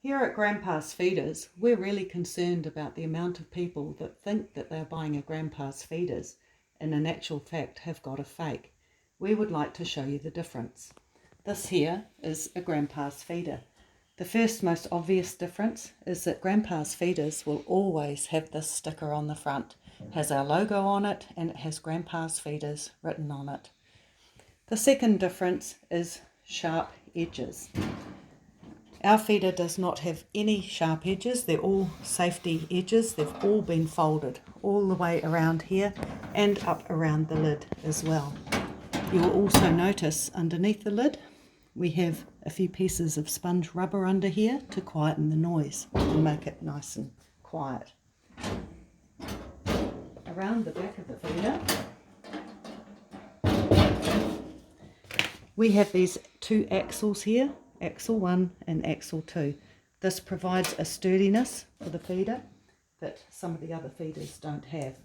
Here at Grandpa's Feeders, we're really concerned about the amount of people that think that they're buying a Grandpa's Feeders and in actual fact have got a fake. We would like to show you the difference. This here is a Grandpa's Feeder. The first most obvious difference is that Grandpa's Feeders will always have this sticker on the front. It has our logo on it and it has Grandpa's Feeders written on it. The second difference is sharp edges. Our feeder does not have any sharp edges. They're all safety edges. They've all been folded all the way around here and up around the lid as well. You will also notice underneath the lid we have a few pieces of sponge rubber under here to quieten the noise and make it nice and quiet. Around the back of the feeder we have these two axles here, axle 1 and axle 2. This provides a sturdiness for the feeder that some of the other feeders don't have.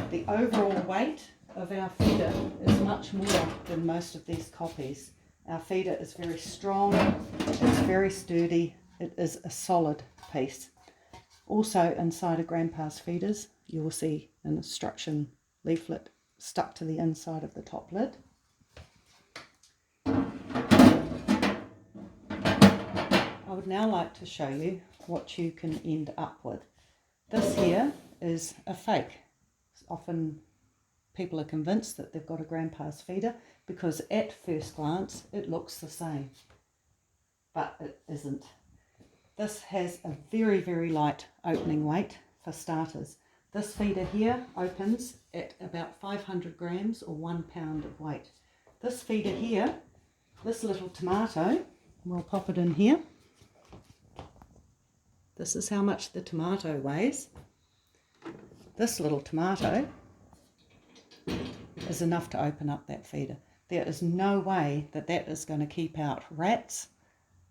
The overall weight of our feeder is much more than most of these copies. Our feeder is very strong, it's very sturdy, it is a solid piece. Also inside of Grandpa's Feeders you will see an instruction leaflet stuck to the inside of the top lid. I would now like to show you what you can end up with. This here is a fake. Often people are convinced that they've got a Grandpa's Feeder because at first glance it looks the same, but it isn't. This has a very, very light opening weight for starters. This feeder here opens at about 500 grams or 1 pound of weight. This feeder here, this little tomato, we'll pop it in here. This is how much the tomato weighs. This little tomato is enough to open up that feeder. There is no way that that is going to keep out rats,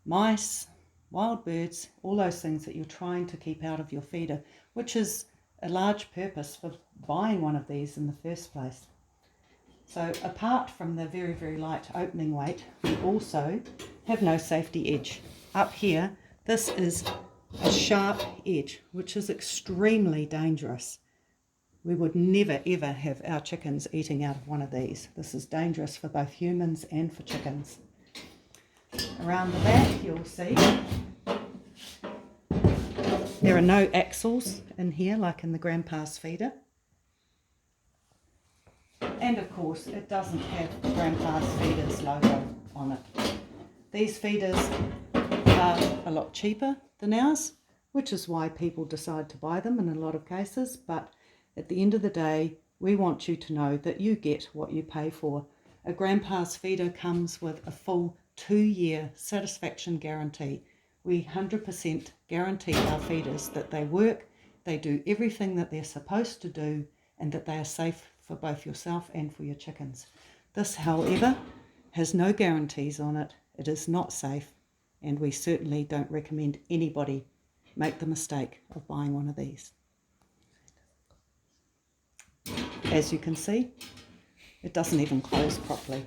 mice, wild birds, all those things that you're trying to keep out of your feeder, which is a large purpose for buying one of these in the first place. So apart from the very, very light opening weight, we also have no safety edge. Up here, this is a sharp edge, which is extremely dangerous. We would never ever have our chickens eating out of one of these. This is dangerous for both humans and for chickens. Around the back you'll see there are no axles in here like in the Grandpa's Feeder. And of course it doesn't have the Grandpa's Feeders logo on it. These feeders are a lot cheaper than ours, which is why people decide to buy them in a lot of cases, but at the end of the day we want you to know that you get what you pay for. A Grandpa's Feeder comes with a full 2-year satisfaction guarantee. We 100% guarantee our feeders that they work, they do everything that they're supposed to do, and that they are safe for both yourself and for your chickens. This, however, has no guarantees on it. It is not safe, and we certainly don't recommend anybody make the mistake of buying one of these. As you can see, it doesn't even close properly.